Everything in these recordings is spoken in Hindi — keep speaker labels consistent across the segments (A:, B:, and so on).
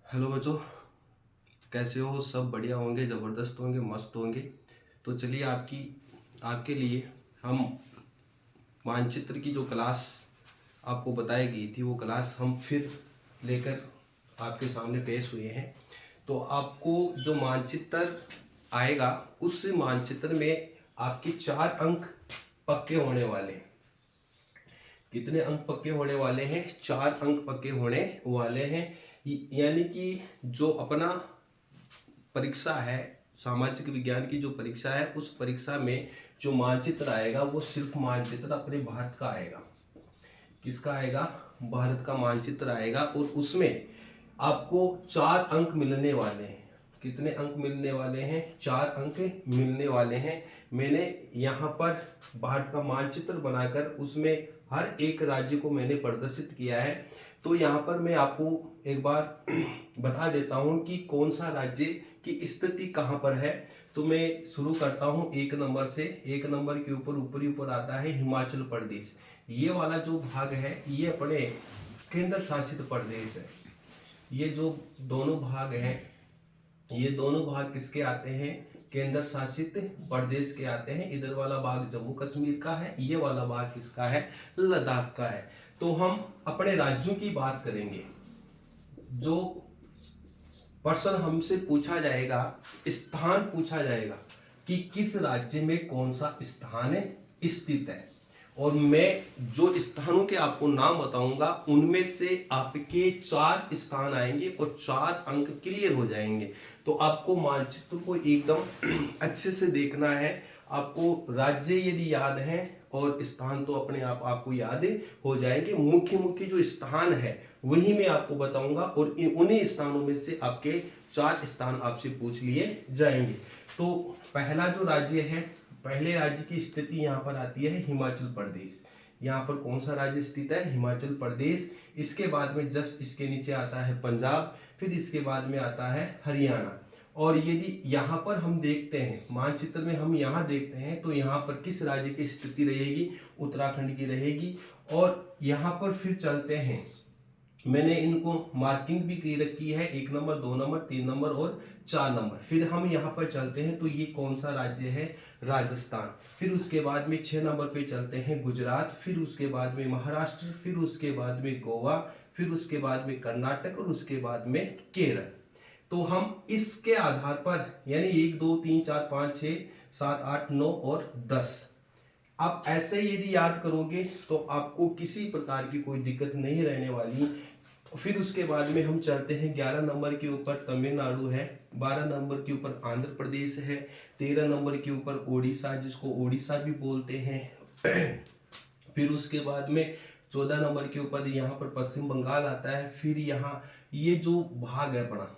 A: हेलो बच्चों, कैसे हो? सब बढ़िया होंगे, ज़बरदस्त होंगे, मस्त होंगे। तो चलिए आपके लिए हम मानचित्र की जो क्लास आपको बताई गई थी वो क्लास हम फिर लेकर आपके सामने पेश हुए हैं। तो आपको जो मानचित्र आएगा उस मानचित्र में आपके 4 अंक पक्के होने वाले हैं। कितने अंक पक्के होने वाले हैं? 4 अंक पक्के होने वाले हैं। यानी कि जो अपना परीक्षा है, सामाजिक विज्ञान की जो परीक्षा है, उस परीक्षा में जो मानचित्र आएगा वो सिर्फ मानचित्र अपने भारत का आएगा। किसका आएगा? भारत का मानचित्र आएगा और उसमें आपको 4 अंक मिलने वाले हैं। कितने अंक मिलने वाले हैं? 4 अंक मिलने वाले हैं। मैंने यहाँ पर भारत का मानचित्र बनाकर उसमें हर एक राज्य को मैंने प्रदर्शित किया है। तो यहाँ पर मैं आपको एक बार बता देता हूँ कि कौन सा राज्य की स्थिति कहाँ पर है। तो मैं शुरू करता हूँ 1 नंबर से। 1 नंबर के ऊपर ऊपर आता है हिमाचल प्रदेश। ये वाला जो भाग है ये अपने केंद्र शासित प्रदेश है। ये जो दोनों भाग हैं, ये दोनों भाग किसके आते हैं? केंद्र शासित प्रदेश के आते हैं। इधर वाला भाग जम्मू कश्मीर का है, ये वाला भाग किसका है? लद्दाख का है। तो हम अपने राज्यों की बात करेंगे। जो प्रश्न हमसे पूछा जाएगा, स्थान पूछा जाएगा कि किस राज्य में कौन सा स्थान स्थित है, और मैं जो स्थानों के आपको नाम बताऊंगा उनमें से आपके 4 स्थान आएंगे और 4 अंक क्लियर हो जाएंगे। तो आपको मानचित्र को एकदम अच्छे से देखना है। आपको राज्य यदि याद है और स्थान तो अपने आप आपको याद हो जाएंगे। मुख्य मुख्य जो स्थान है वही मैं आपको बताऊंगा और उन्हीं स्थानों में से आपके 4 स्थान आपसे पूछ लिए जाएंगे। तो पहला जो राज्य है, पहले राज्य की स्थिति यहाँ पर आती है हिमाचल प्रदेश। यहाँ पर कौन सा राज्य स्थित है? हिमाचल प्रदेश। इसके बाद में जस्ट इसके नीचे आता है पंजाब, फिर इसके बाद में आता है हरियाणा। और यदि यहाँ पर हम देखते हैं मानचित्र में, हम यहाँ देखते हैं तो यहाँ पर किस राज्य की स्थिति रहेगी? उत्तराखंड की रहेगी। और यहाँ पर फिर चलते हैं, मैंने इनको मार्किंग भी की रखी है, 1 नंबर, 2 नंबर, 3 नंबर और 4 नंबर। फिर हम यहाँ पर चलते हैं तो ये कौन सा राज्य है? राजस्थान। फिर उसके बाद में 6 नंबर पे चलते हैं गुजरात, फिर उसके बाद में महाराष्ट्र, फिर उसके बाद में गोवा, फिर उसके बाद में कर्नाटक और उसके बाद में केरल। तो हम इसके आधार पर यानी 1 2 3 4 5 6 7 8 9 और 10, आप ऐसे यदि याद करोगे तो आपको किसी प्रकार की कोई दिक्कत नहीं रहने वाली। फिर उसके बाद में हम चलते हैं 11 नंबर के ऊपर तमिलनाडु है, 12 नंबर के ऊपर आंध्र प्रदेश है, 13 नंबर के ऊपर उड़ीसा, जिसको उड़ीसा भी बोलते हैं। फिर उसके बाद में 14 नंबर के ऊपर यहाँ पर पश्चिम बंगाल आता है। फिर यहाँ ये जो भाग है अपना,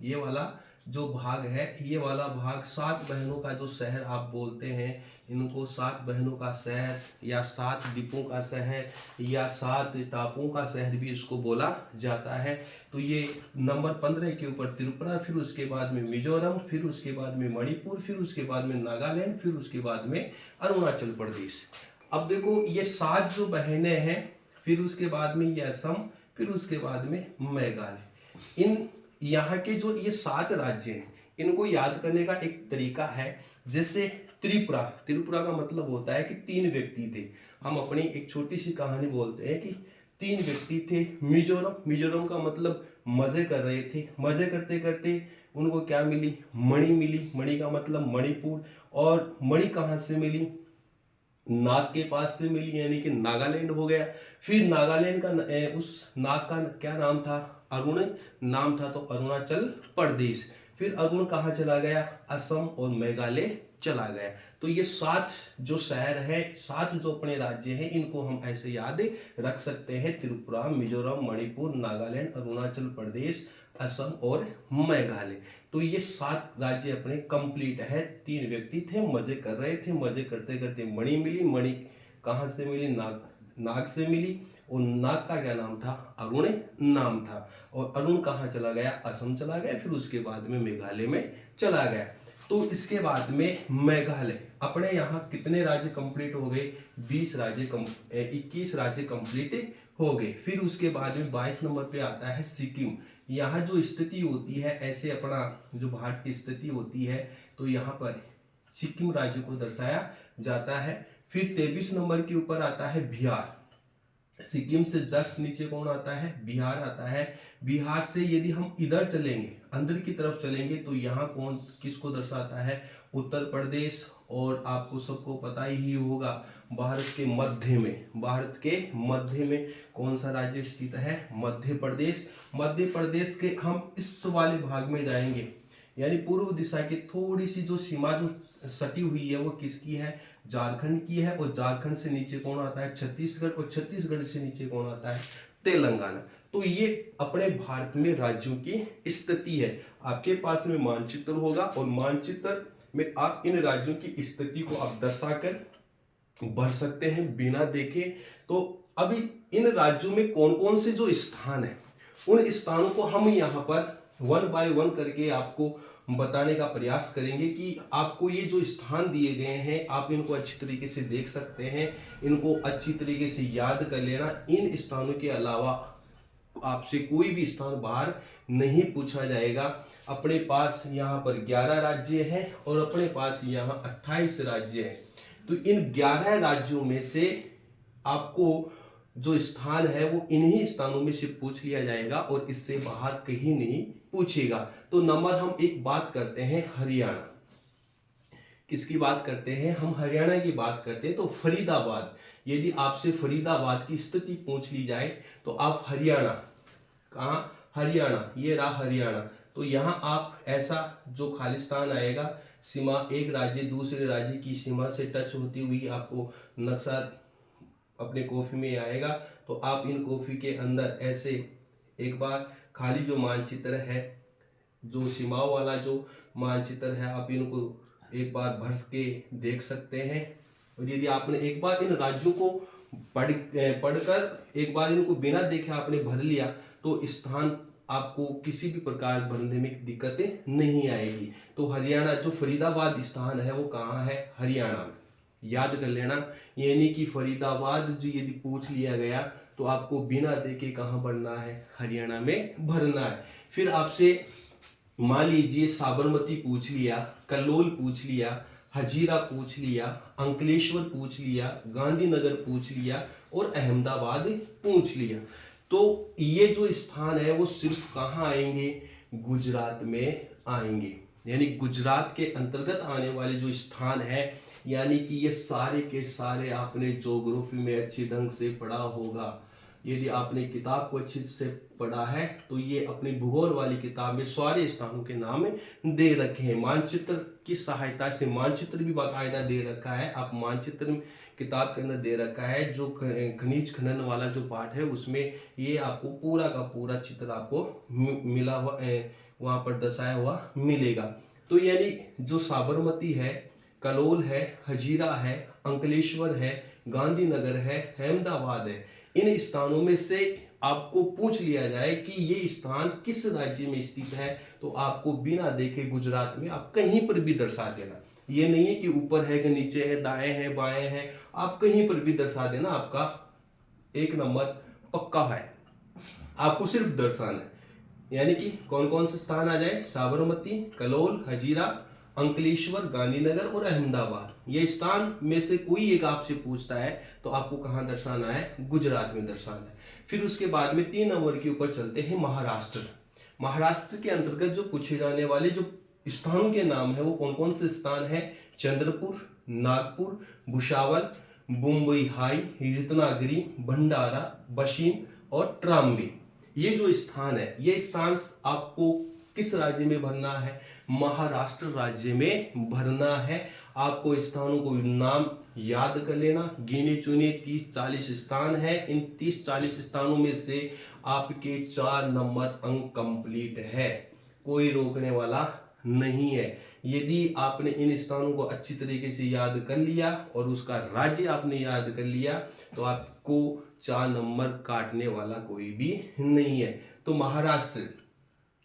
A: ये वाला जो भाग है, ये वाला भाग 7 बहनों का जो शहर आप बोलते हैं, इनको 7 बहनों का शहर या 7 द्वीपों का शहर या 7 टापुओं का शहर भी इसको बोला जाता है। तो ये नंबर 15 के ऊपर त्रिपुरा, फिर उसके बाद में मिजोरम, फिर उसके बाद में मणिपुर, फिर उसके बाद में नागालैंड, फिर उसके बाद में अरुणाचल प्रदेश। अब देखो ये 7 जो बहनें हैं, फिर उसके बाद में ये असम, फिर उसके बाद में मेघालय। इन यहाँ के जो ये 7 राज्य हैं इनको याद करने का एक तरीका है। जैसे त्रिपुरा, त्रिपुरा का मतलब होता है कि 3 व्यक्ति थे। हम अपनी एक छोटी सी कहानी बोलते हैं कि 3 व्यक्ति थे। मिजोरम, मिजोरम का मतलब मजे कर रहे थे। मजे करते करते उनको क्या मिली? मणि मिली। मणि का मतलब मणिपुर। और मणि कहाँ से मिली? नाग के पास से मिली, यानी कि नागालैंड हो गया। फिर नागालैंड का उस नाग का क्या नाम था? अरुण नाम था, तो अरुणाचल प्रदेश। फिर अरुण कहाँ चला गया? असम और मेघालय चला गया। तो ये 7 जो शहर है, 7 जो अपने राज्य हैं, इनको हम ऐसे याद रख सकते हैं: त्रिपुरा, मिजोरम, मणिपुर, नागालैंड, अरुणाचल प्रदेश, असम और मेघालय। तो ये 7 राज्य अपने कंप्लीट है। 3 व्यक्ति थे, मजे कर रहे थे, मजे करते करते मणि मिली। मणि कहाँ से मिली? नाग से मिली। और नाग का क्या नाम था? अरुण नाम था। और अरुण कहाँ चला गया? असम चला गया। फिर उसके बाद में मेघालय में चला गया। तो इसके बाद में मेघालय, अपने यहाँ कितने राज्य कंप्लीट हो गए? 21 राज्य कंप्लीट हो गए। फिर उसके बाद में 22 नंबर पे आता है सिक्किम। यहाँ जो स्थिति होती है, ऐसे अपना जो भारत की स्थिति होती है, तो यहाँ पर सिक्किम राज्य को दर्शाया जाता है। फिर 23 नंबर के ऊपर आता है बिहार। सिक्किम से जस्ट नीचे कौन आता है? बिहार आता है। बिहार से यदि हम इधर चलेंगे, अंदर की तरफ चलेंगे, तो यहाँ कौन किसको दर्शाता है? उत्तर प्रदेश। और आपको सबको पता ही होगा, भारत के मध्य में कौन सा राज्य स्थित है? मध्य प्रदेश। मध्य प्रदेश के हम इस वाले भाग में जाएंगे, यानी पूर्व दिशा की थोड़ी सी जो सीमा जो सटी हुई है वो किसकी है? झारखंड की है। और झारखंड से नीचे कौन आता है? छत्तीसगढ़। और छत्तीसगढ़ से नीचे कौन आता है? तेलंगाना। तो ये अपने भारत में राज्यों की स्थिति है। आपके पास में मानचित्र होगा और मानचित्र में आप इन राज्यों की स्थिति को आप दर्शाकर भर सकते हैं बिना देखे। तो अभी इन राज्यों में कौन कौन से जो स्थान है, उन स्थानों को हम यहाँ पर 1 बाय 1 करके आपको बताने का प्रयास करेंगे कि आपको ये जो स्थान दिए गए हैं, आप इनको अच्छी तरीके से देख सकते हैं, इनको अच्छी तरीके से याद कर लेना। इन स्थानों के अलावा आपसे कोई भी स्थान बाहर नहीं पूछा जाएगा। अपने पास यहाँ पर 11 राज्य हैं और अपने पास यहाँ 28 राज्य हैं। तो इन 11 राज्यों में से आपको जो स्थान है वो इन्हीं स्थानों में से पूछ लिया जाएगा और इससे बाहर कहीं नहीं पूछेगा। तो नंबर हम एक बात करते हैं हरियाणा। किसकी बात करते हैं? हम हरियाणा की बात करते हैं। तो फरीदाबाद, यदि आपसे फरीदाबाद की स्थिति पूछ ली जाए तो आप हरियाणा, कहाँ? हरियाणा, ये रहा हरियाणा। तो यहाँ आप ऐसा जो खालिस्तान आएगा, सीमा एक राज्य दूसरे राज्य की सीमा से टच होती हुई आपको नक्शा अपने कॉफी में आएगा। तो आप इन कॉफी के अंदर ऐसे एक बार खाली जो मानचित्र है, जो सीमाओं वाला जो मानचित्र है, आप इनको एक बार भर के देख सकते हैं। और यदि आपने एक बार इन राज्यों को पढ़कर एक बार इनको बिना देखे आपने भर लिया, तो स्थान आपको किसी भी प्रकार भरने में दिक्कतें नहीं आएगी। तो हरियाणा जो फरीदाबाद स्थान है वो कहाँ है? हरियाणा में। याद कर लेना, यानी कि फरीदाबाद जो यदि पूछ लिया गया तो आपको बिना देखे कहाँ भरना है? हरियाणा में भरना है। फिर आपसे मान लीजिए साबरमती पूछ लिया, कलोल पूछ लिया, हजीरा पूछ लिया, अंकलेश्वर पूछ लिया, गांधीनगर पूछ लिया और अहमदाबाद पूछ लिया। तो ये जो स्थान है वो सिर्फ कहाँ आएंगे? गुजरात में आएंगे। यानी गुजरात के अंतर्गत आने वाले जो स्थान है, यानी कि ये सारे के सारे आपने ज्योग्राफी में अच्छी ढंग से पढ़ा होगा। यदि आपने किताब को अच्छे से पढ़ा है तो ये अपनी भूगोल वाली किताब में सारे स्थानों के नाम दे रखे हैं। मानचित्र की सहायता से मानचित्र भी बाकायदा दे रखा है। आप मानचित्र किताब के अंदर दे रखा है, जो खनिज खनन वाला जो पार्ट है उसमें ये आपको पूरा का पूरा चित्र आपको मिला हुआ वहां पर दर्शाया हुआ मिलेगा। तो यानी जो साबरमती है, कलोल है, हजीरा है, अंकलेश्वर है, गांधीनगर है, अहमदाबाद है, इन स्थानों में से आपको पूछ लिया जाए कि ये स्थान किस राज्य में स्थित है, तो आपको बिना देखे गुजरात में आप कहीं पर भी दर्शा देना। ये नहीं है कि ऊपर है कि नीचे है, दाएं है बाएं है, आप कहीं पर भी दर्शा देना, आपका 1 नंबर पक्का है। आपको सिर्फ दर्शाना है। यानी कि कौन कौन से स्थान आ जाए? साबरमती, कलोल, हजीरा, अंकलेश्वर, गांधीनगर और अहमदाबाद। ये स्थान में से कोई एक आपसे पूछता है तो आपको कहां दर्शाना है? गुजरात में दर्शाना है। फिर उसके बाद में 3 नंबर के ऊपर चलते हैं महाराष्ट्र। महाराष्ट्र के अंतर्गत जो पूछे जाने वाले जो स्थानों के नाम है वो कौन कौन से स्थान है? चंद्रपुर, नागपुर, भुसावल, मुंबई हाई, रत्नागिरी, भंडारा, बशीम और ट्राम्बे। ये जो स्थान है, ये स्थान आपको किस राज्य में भरना है? महाराष्ट्र राज्य में भरना है। आपको स्थानों को नाम याद कर लेना। गिने चुने 30-40 स्थान है। इन 30-40 स्थानों में से आपके 4 नंबर अंक कंप्लीट है, कोई रोकने वाला नहीं है। यदि आपने इन स्थानों को अच्छी तरीके से याद कर लिया और उसका राज्य आपने याद कर लिया तो आपको 4 नंबर काटने वाला कोई भी नहीं है। तो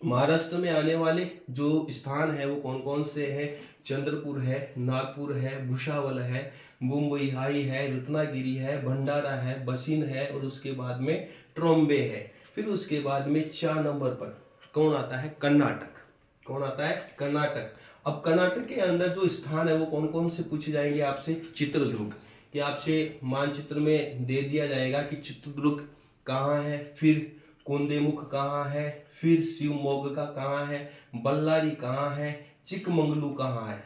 A: महाराष्ट्र में आने वाले जो स्थान है वो कौन कौन से हैं? चंद्रपुर है, नागपुर है, भुसावल है, मुंबई हाई है, रत्नागिरी है, भंडारा है, बसिन है और उसके बाद में ट्रोम्बे है। फिर उसके बाद में 4 नंबर पर कौन आता है? कर्नाटक। कौन आता है? कर्नाटक। अब कर्नाटक के अंदर जो स्थान है वो कौन कौन से पूछे जाएंगे आपसे? चित्रदुर्ग। कि आपसे मानचित्र में दे दिया जाएगा कि चित्रदुर्ग कहाँ है, फिर कुंदेमुख कहाँ है, फिर शिवमोग्गा कहाँ है, बल्लारी कहाँ है, चिकमंगलू कहाँ है,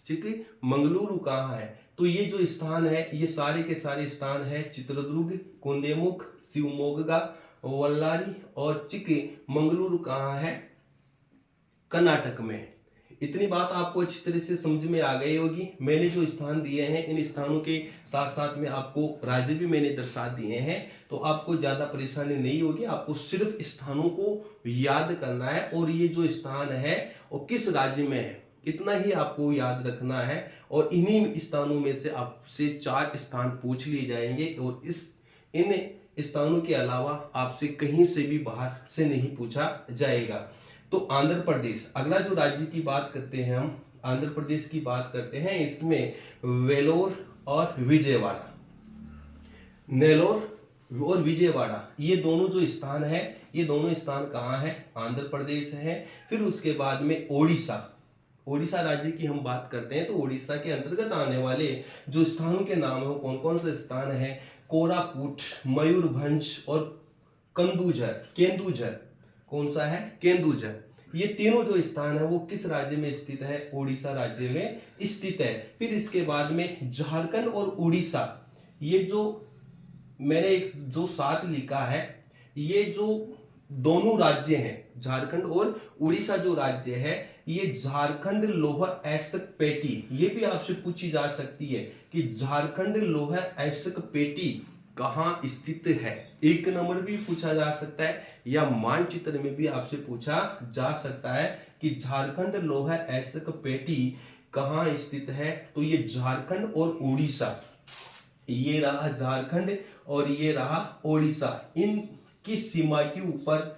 A: चिकमंगलुरु कहाँ है। तो ये जो स्थान है ये सारे के सारे स्थान है चित्रदुर्ग, कुंदेमुख, शिवमोग्गा, बल्लारी और चिकमंगलुरु कहाँ है? कर्नाटक में। इतनी बात आपको अच्छी तरह से समझ में आ गई होगी। मैंने जो स्थान दिए हैं इन स्थानों के साथ साथ में आपको राज्य भी मैंने दर्शा दिए हैं, तो आपको ज्यादा परेशानी नहीं होगी। आपको सिर्फ स्थानों को याद करना है और ये जो स्थान है वो किस राज्य में है इतना ही आपको याद रखना है। और इन्हीं स्थानों में से आपसे 4 स्थान पूछ लिए जाएंगे और इन स्थानों के अलावा आपसे कहीं से भी बाहर से नहीं पूछा जाएगा। तो आंध्र प्रदेश, अगला जो राज्य की बात करते हैं हम, आंध्र प्रदेश की बात करते हैं। इसमें वेलोर और विजयवाड़ा, नेलोर और विजयवाड़ा ये दोनों जो स्थान है, ये दोनों स्थान कहाँ है? आंध्र प्रदेश है। फिर उसके बाद में ओडिशा, ओडिशा राज्य की हम बात करते हैं तो ओडिशा के अंतर्गत आने वाले जो स्थानों के नाम है वो कौन कौन से स्थान है? कोरापुट, मयूरभंज और केंदुझर। कौन सा है? केंदुझर। ये तीनों जो स्थान है वो किस राज्य में स्थित है? ओडिशा राज्य में स्थित है। फिर इसके बाद में झारखंड और उड़ीसा, ये जो मैंने एक जो साथ लिखा है, ये जो दोनों राज्य हैं झारखंड और उड़ीसा जो राज्य है, ये झारखंड लोह ऐसक पेटी, ये भी आपसे पूछी जा सकती है कि झारखंड लोह ऐसक पेटी कहाँ स्थित है। 1 नंबर भी पूछा जा सकता है या मानचित्र में भी आपसे पूछा जा सकता है कि झारखंड लोह ऐसक पेटी कहाँ स्थित है। तो ये झारखंड और उड़ीसा, ये रहा झारखंड और ये रहा ओडिशा, इनकी सीमा के ऊपर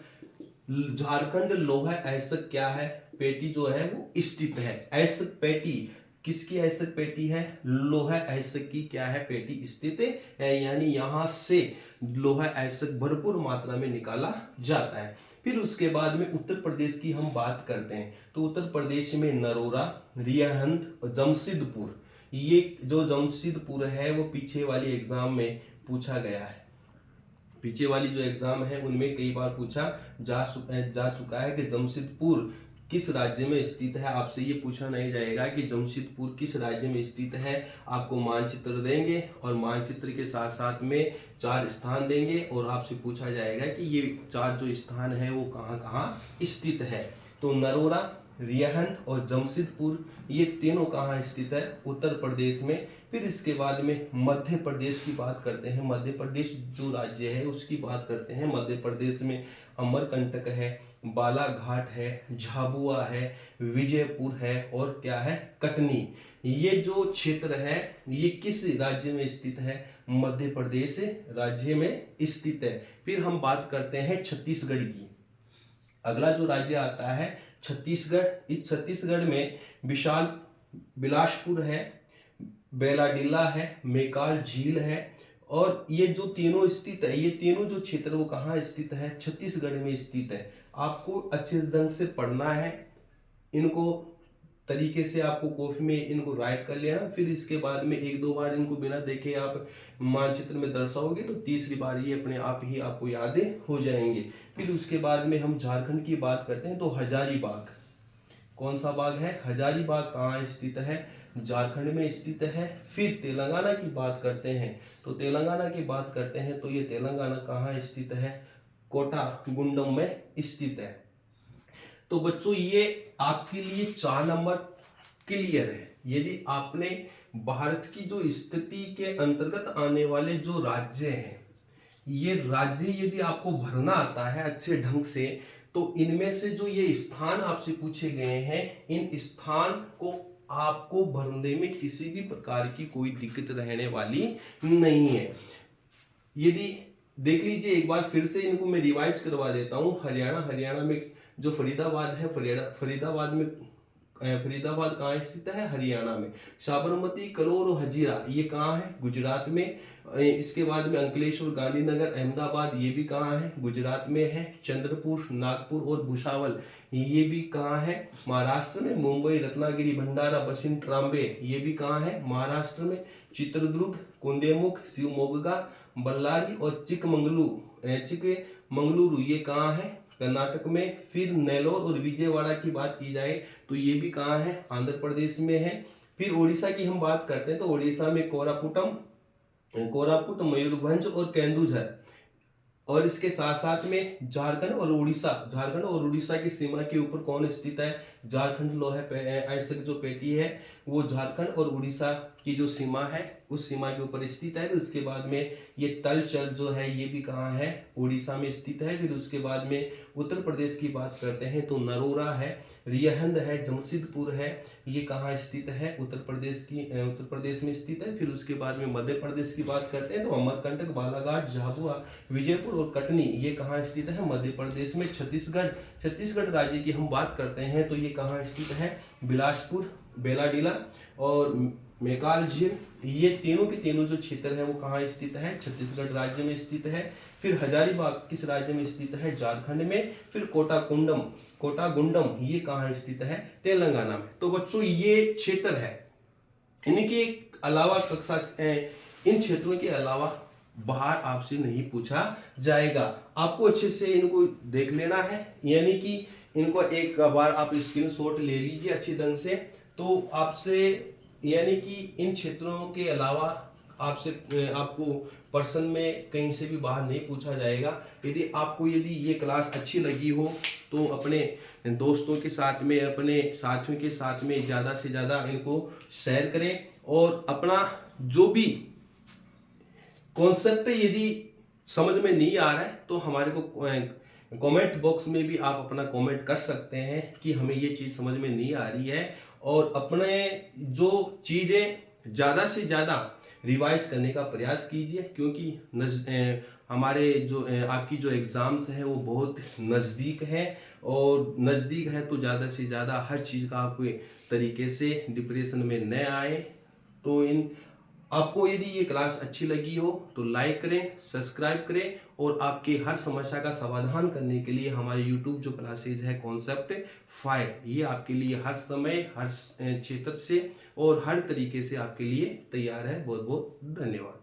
A: झारखंड लोह ऐसक क्या है? पेटी जो है वो स्थित है। ऐसक पेटी किसकी ऐसक पेटी है? लोहा ऐसक की क्या है? पेटी स्थित है, यानी यहां से लोहा ऐसक भरपूर मात्रा में निकाला जाता है। फिर उसके बाद में उत्तर प्रदेश की हम बात करते हैं तो उत्तर प्रदेश में नरोरा, रियाहंद और जमशेदपुर, ये जो जमशेदपुर है वो पीछे वाली एग्जाम में पूछा गया है। पीछे वाली जो एग्जाम है उनमें कई बार पूछा जा चुका है कि जमशेदपुर किस राज्य में स्थित है। आपसे ये पूछा नहीं जाएगा कि जमशेदपुर किस राज्य में स्थित है। आपको मानचित्र देंगे और मानचित्र के साथ साथ में 4 स्थान देंगे और आपसे पूछा जाएगा कि ये 4 जो स्थान है वो कहाँ कहाँ स्थित है। तो नरोरा, रियाहंद और जमशेदपुर ये तीनों कहाँ स्थित है? उत्तर प्रदेश में। फिर इसके बाद में मध्य प्रदेश की बात करते हैं। मध्य प्रदेश जो राज्य है उसकी बात करते हैं। मध्य प्रदेश में अमरकंटक है, बालाघाट है, झाबुआ है, विजयपुर है और क्या है? कटनी। ये जो क्षेत्र है ये किस राज्य में स्थित है? मध्य प्रदेश राज्य में स्थित है। फिर हम बात करते हैं छत्तीसगढ़ की। अगला जो राज्य आता है छत्तीसगढ़। इस छत्तीसगढ़ में विशाल बिलासपुर है, बेलाडीला है, मेकाल झील है और ये जो तीनों स्थित है, ये तीनों जो क्षेत्र वो कहाँ स्थित है? छत्तीसगढ़ में स्थित है। आपको अच्छे ढंग से पढ़ना है इनको, तरीके से आपको कॉपी में इनको राइट कर लेना। फिर इसके बाद में 1-2 बार इनको बिना देखे आप मानचित्र में दर्शाओगे तो तीसरी बार ये अपने आप ही आपको यादें हो जाएंगे। फिर उसके बाद में हम झारखंड की बात करते हैं तो हजारीबाग, कौन सा बाग है? हजारीबाग कहाँ स्थित है? झारखंड में स्थित है। फिर तेलंगाना की बात करते हैं तो तेलंगाना की बात करते हैं तो ये तेलंगाना कहाँ स्थित है? कोटागुंडम में स्थित है। तो बच्चों ये आपके लिए 4 नंबर क्लियर है। यदि आपने भारत की जो स्थिति के अंतर्गत आने वाले जो राज्य हैं, ये राज्य यदि आपको भरना आता है अच्छे ढंग से तो इनमें से जो ये स्थान आपसे पूछे गए हैं, इन स्थान को आपको भरने में किसी भी प्रकार की कोई दिक्कत रहने वाली नहीं है। यदि देख लीजिए एक बार फिर से इनको मैं रिवाइज करवा देता हूँ। हरियाणा में जो फरीदाबाद है, फरीदाबाद में फरीदाबाद कहाँ स्थित है? हरियाणा में। साबरमती, करोल और हजीरा ये कहाँ है? गुजरात में। इसके बाद में अंकलेश्वर, गांधीनगर, अहमदाबाद ये भी कहाँ है? गुजरात में है। चंद्रपुर, नागपुर और भुसावल ये भी कहाँ है? महाराष्ट्र में। मुंबई, रत्नागिरी, भंडारा, बसिन, ट्राम्बे ये भी कहाँ है? महाराष्ट्र में। चित्रदुर्ग, कुंदेमुख, शिवमोग्गा, बल्लारी और चिकमंगलुरु ये कहाँ है? कर्नाटक में। फिर नेल्लोर और विजयवाड़ा की बात की जाए तो ये भी कहाँ है? आंध्र प्रदेश में है। फिर उड़ीसा की हम बात करते हैं तो उड़ीसा में कोरापुट, मयूरभंज और केंदुझर। और इसके साथ साथ में झारखंड और उड़ीसा की सीमा के ऊपर कौन स्थित है? झारखंड लोहे ऐसक जो पेटी है वो झारखंड और उड़ीसा की जो सीमा है उस सीमा के ऊपर स्थित है। उसके बाद में ये तलचर जो है ये भी कहाँ है? उड़ीसा में स्थित है। फिर उसके बाद में उत्तर प्रदेश की बात करते हैं तो नरोरा है, रियहंद है, जमशेदपुर है, ये कहाँ स्थित है? उत्तर प्रदेश में स्थित है। फिर उसके बाद में मध्य प्रदेश की बात करते हैं तो अमरकंटक, बालाघाट, झाबुआ, विजयपुर और कटनी ये कहाँ स्थित है? मध्य प्रदेश में। छत्तीसगढ़ राज्य की हम बात करते हैं तो ये कहाँ स्थित है? बिलासपुर, बेलाडीला और मेकाल झील ये तीनों के तीनों जो क्षेत्र है वो कहाँ स्थित है? छत्तीसगढ़ राज्य में स्थित है। फिर हजारीबाग किस राज्य में स्थित है? झारखंड में। फिर कोटागुंडम ये कहाँ स्थित है? तेलंगाना में। तो बच्चों ये क्षेत्र है। इनके अलावा इन क्षेत्रों के अलावा बाहर आपसे नहीं पूछा जाएगा। आपको अच्छे से इनको देख लेना है, यानी कि इनको एक बार आप स्क्रीनशॉट ले लीजिए अच्छी ढंग से। तो आपसे यानी कि इन क्षेत्रों के अलावा आपको पर्सन में कहीं से भी बाहर नहीं पूछा जाएगा। यदि ये क्लास अच्छी लगी हो तो अपने दोस्तों के साथ में, अपने साथियों के साथ में ज़्यादा से ज़्यादा इनको शेयर करें। और अपना जो भी कॉन्सेप्ट यदि समझ में नहीं आ रहा है तो हमारे को कमेंट बॉक्स में भी आप अपना कमेंट कर सकते हैं कि हमें ये चीज़ समझ में नहीं आ रही है। और अपने जो चीज़ें ज़्यादा से ज़्यादा रिवाइज करने का प्रयास कीजिए, क्योंकि हमारे जो आपकी जो एग्ज़ाम्स हैं वो बहुत नज़दीक है। और नज़दीक है तो ज़्यादा से ज़्यादा हर चीज़ का आप तरीके से डिप्रेशन में न आए। तो आपको यदि ये क्लास अच्छी लगी हो तो लाइक करें, सब्सक्राइब करें। और आपकी हर समस्या का समाधान करने के लिए हमारे YouTube जो क्लासेज है कॉन्सेप्ट 5 ये आपके लिए हर समय, हर क्षेत्र से और हर तरीके से आपके लिए तैयार है। बहुत बहुत धन्यवाद।